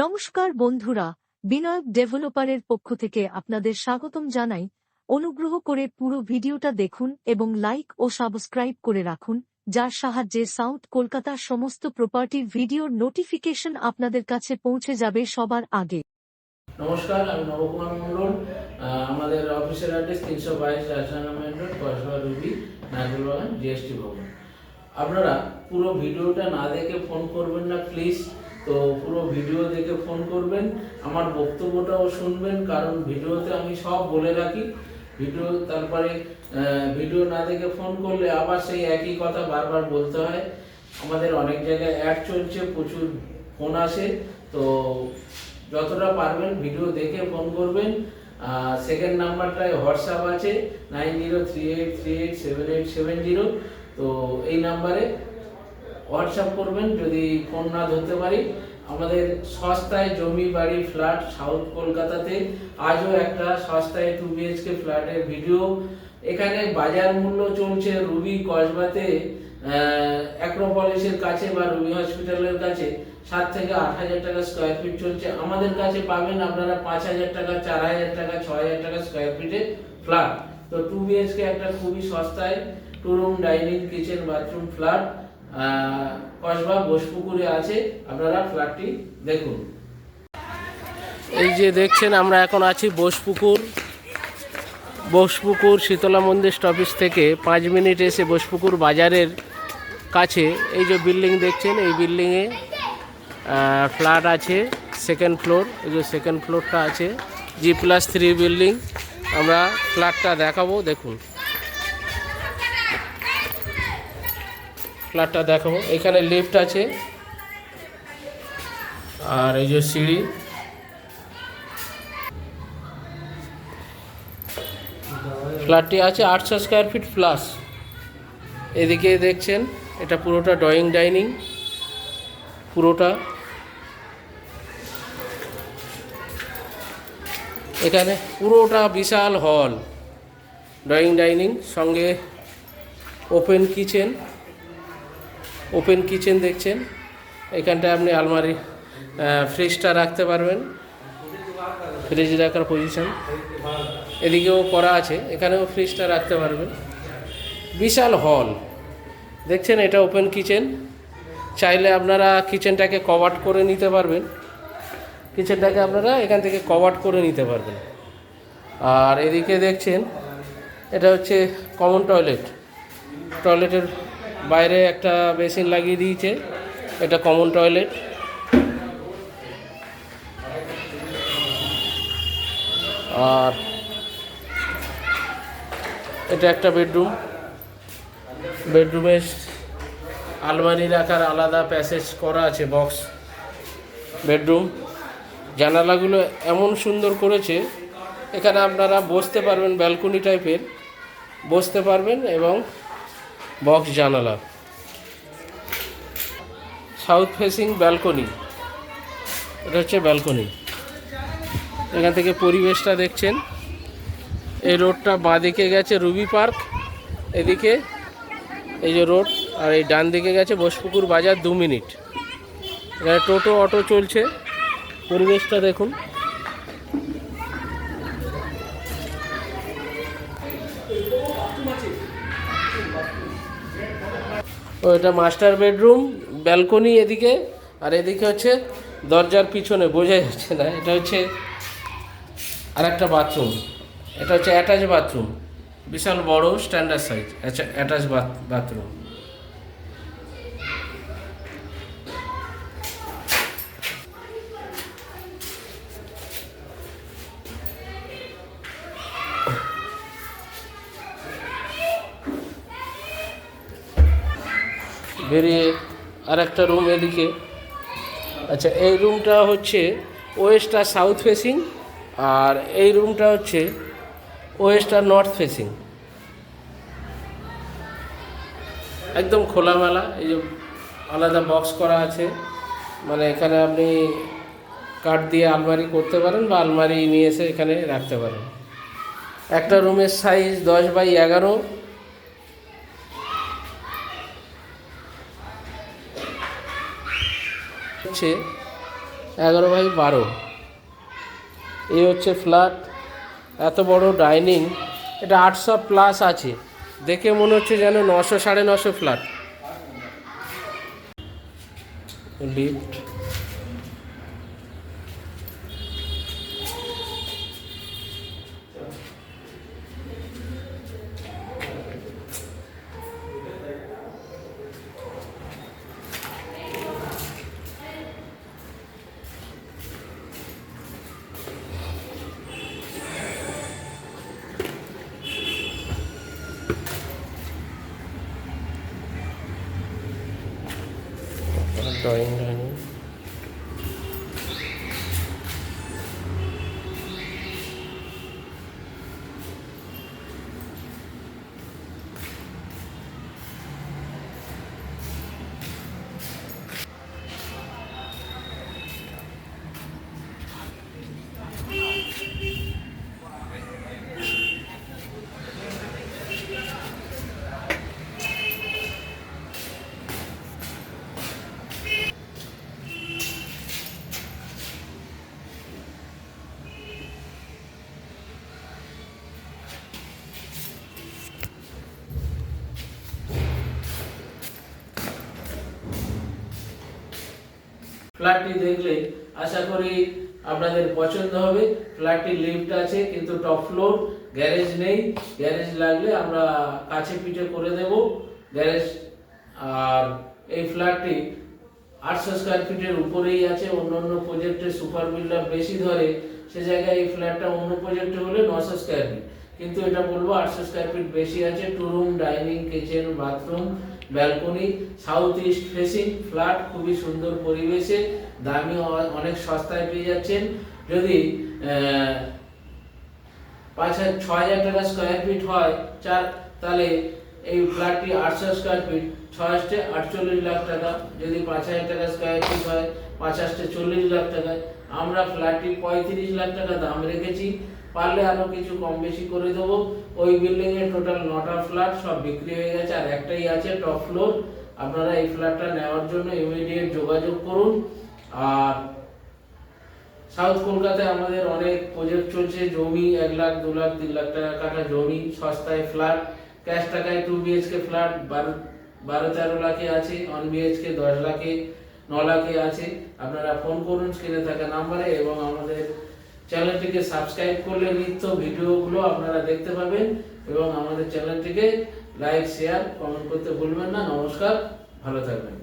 নমস্কার বন্ধুরা, বিনায়ক ডেভেলপারের পক্ষ থেকে আপনাদের স্বাগতম জানাই। অনুগ্রহ করে পুরো ভিডিওটা দেখুন এবং লাইক ও সাবস্ক্রাইব করে রাখুন, যার সাহায্যে সাউথ কলকাতার সমস্ত প্রপার্টির ভিডিওর নোটিফিকেশন আপনাদের কাছে পৌঁছে যাবে সবার আগে। নমস্কার, আমি নবকুমার মণ্ডল। আমাদের অফিসের address 322 Rajnaga main road, Kasba Ruby, Nagarbagan, GST Bhavan. আপনারা পুরো ভিডিওটা না দেখে ফোন করবেন না প্লিজ। তো পুরো ভিডিও দেখে ফোন করবেন, আমার বক্তব্যটাও শুনবেন, কারণ ভিডিওতে আমি সব বলে রাখি। তারপরে ভিডিও না দেখে ফোন করলে আবার সেই একই কথা বারবার বলতে হয়। আমাদের অনেক জায়গায় অ্যাড চলছে, প্রচুর ফোন আসে, তো যতটা পারবেন ভিডিও দেখে ফোন করবেন। সেকেন্ড নাম্বারটায় হোয়াটসঅ্যাপ আছে 9038387870। তো এই নাম্বারে হোয়াটসঅ্যাপ করবেন যদি ফোন না ধরতে পারি। আমাদের সস্তায় জমি বাড়ি ফ্ল্যাট সাউথ কলকাতাতে আজও একটা সস্তায় 2 BHK ফ্ল্যাটের ভিডিও। এখানে বাজার মূল্য চলছে রুবি কসবাতে অ্যাক্রোপলিসের কাছে বা রুবি হসপিটালের কাছে 7 থেকে 8 হাজার টাকা স্কোয়ার ফিট চলছে। আমাদের কাছে পাবেন আপনারা 5 হাজার টাকা, 4 হাজার টাকা, 6 হাজার টাকা স্কোয়ার ফিটে ফ্ল্যাট। তো 2 BHK একটা খুবই সস্তায় 2 room dining kitchen bathroom flat Kasba বোসপুকুরে আছে। আপনারা ফ্ল্যাটটি দেখুন। এই যে দেখছেন, আমরা এখন আছি বোসপুকুর শীতলা মন্দির স্টপেজ থেকে 5 মিনিট এসে বোসপুকুর বাজারের কাছে এই যে বিল্ডিং দেখছেন, এই বিল্ডিংয়ে ফ্ল্যাট আছে সেকেন্ড ফ্লোর। এই যে সেকেন্ড ফ্লোরটা আছে G+3 বিল্ডিং। আমরা ফ্ল্যাটটা দেখাবো, দেখুন ফ্ল্যাটটা দেখাবো। এখানে লিফট আছে আর এই যে সিঁড়ি। ফ্ল্যাটটি আছে 800 স্কোয়ার ফিট প্লাস। এদিকে দেখছেন এটা পুরোটা ড্রয়িং ডাইনিং, পুরোটা। এখানে পুরোটা বিশাল হল, ড্রয়িং ডাইনিং সঙ্গে ওপেন কিচেন দেখছেন। এখানটায় আপনি আলমারি ফ্রিজটা রাখতে পারবেন, ফ্রিজ রাখার পজিশন এদিকেও করা আছে, এখানেও ফ্রিজটা রাখতে পারবেন। বিশাল হল দেখছেন, এটা ওপেন কিচেন। চাইলে আপনারা কিচেনটাকে কভার করে নিতে পারবেন, আপনারা এখান থেকে কভার করে নিতে পারবেন। আর এদিকে দেখছেন এটা হচ্ছে কমন টয়লেটের বাইরে একটা বেসিন লাগিয়ে দিয়েছে, এটা কমন টয়লেট। আর এটা একটা বেডরুমে আলমারি রাখার আলাদা প্যাসেজ করা আছে, বক্স বেডরুম। জানালাগুলো এমন সুন্দর করেছে, এখানে আপনারা বসতে পারবেন, ব্যালকনি টাইপের বসতে পারবেন, এবং বক্স জানালা, সাউথ ফেসিং ব্যালকনি। এটা হচ্ছে ব্যালকনি। এখান থেকে পরিবেশটা দেখছেন। এই রোডটা বাঁদিকে গেছে রুবি পার্ক, এদিকে এই যে রোড, আর এই ডান দিকে গেছে বোসপুকুর বাজার। 2 মিনিট। এখানে টোটো অটো চলছে। পরিবেশটা দেখুন। ও এটা মাস্টার বেডরুম, ব্যালকনি এদিকে, আর এদিকে হচ্ছে দরজার পিছনে, বোঝা যাচ্ছে না, এটা হচ্ছে আর একটা বাথরুম। এটা হচ্ছে অ্যাটাচ বাথরুম, বিশাল বড় স্ট্যান্ডার্ড সাইজ অ্যাটাচ বাথরুম। বেরিয়ে আর একটা রুম এদিকে। আচ্ছা, এই রুমটা হচ্ছে ওয়েস্ট আর সাউথ ফেসিং, আর এই রুমটা হচ্ছে ওয়েস্ট আর নর্থ ফেসিং। একদম খোলামেলা। এই যে আলাদা বক্স করা আছে, মানে এখানে আপনি কাঠ দিয়ে আলমারি করতে পারেন বা আলমারি নিয়ে এসে এখানে রাখতে পারেন। একটা রুমের সাইজ 10x11। হচ্ছে 11/12। এই হচ্ছে ফ্ল্যাট, এত বড় ডাইনিং, এটা 800+ আছে, দেখে মনে হচ্ছে যেন 900 950 ফ্ল্যাট। লিফট, ড্রয়িং ডাইনিং, ফ্ল্যাটটি দেখলে আশা করি আপনাদের পছন্দ হবে। ফ্ল্যাটটি লিফট আছে কিন্তু টপ ফ্লোর, গ্যারেজ নেই। গ্যারেজ লাগলে আমরা কাছে পিঠে করে দেব গ্যারেজ। আর এই ফ্ল্যাটটি 800 স্কয়ার ফিটের উপরেই আছে। অন্য অন্য প্রজেক্টে সুপার বিল্ডার বেশি ধরে, সে জায়গায় এই ফ্ল্যাটটা অন্য প্রজেক্টে হলে 900 স্কয়ার ফিট, কিন্তু এটা বলবো 800 স্কয়ার ফিট বেশি আছে। 2 room, dining, kitchen, bathroom, balcony, south east facing flat, খুবই সুন্দর পরিবেশে, দামি অনেক সস্তায় পেয়ে যাচ্ছেন। যদি 6,000 টাকা স্কয়ার ফিট হয় তাহলে এই ফ্ল্যাটটি 800 স্কয়ার ফিট 6 48 লাখ টাকা। যদি 5,000 টাকা স্কয়ার ফিট হয় 50 40 লাখ টাকায়। আমরা ফ্ল্যাটটি 35 লাখ টাকা দাম রেখেছি, পারলে আরো কিছু কম বেশি করে দেবো। ওই বিল্ডিং এর টোটাল 9টা ফ্ল্যাট সব বিক্রি হয়ে গেছে, আর একটাই আছে টপ ফ্লোর। আপনারা এই ফ্ল্যাটটা নেওয়ার জন্য ইমিডিয়েট যোগাযোগ করুন। আর সাউথ কলকাতায় আমাদের অনেক প্রজেক্ট চলছে, জমি 1 লাখ 2 লাখ 3 লাখ টাকা কাটা জমি, সস্তায় ফ্ল্যাট, ক্যাশ টাকায় 2 বিএইচকে ফ্ল্যাট 12-13 লাখে আছে, 1 বিএইচকে 10 লাখে 9 লাখে আছে। আপনারা ফোন করুন স্ক্রিনে থাকা নাম্বারে, এবং আমাদের চ্যানেলটিকে সাবস্ক্রাইব করলে নিত্য ভিডিওগুলো আপনারা দেখতে পাবেন। এবং আমাদের চ্যানেলটিকে লাইক, শেয়ার, কমেন্ট করতে ভুলবেন না। নমস্কার, ভালো থাকবেন।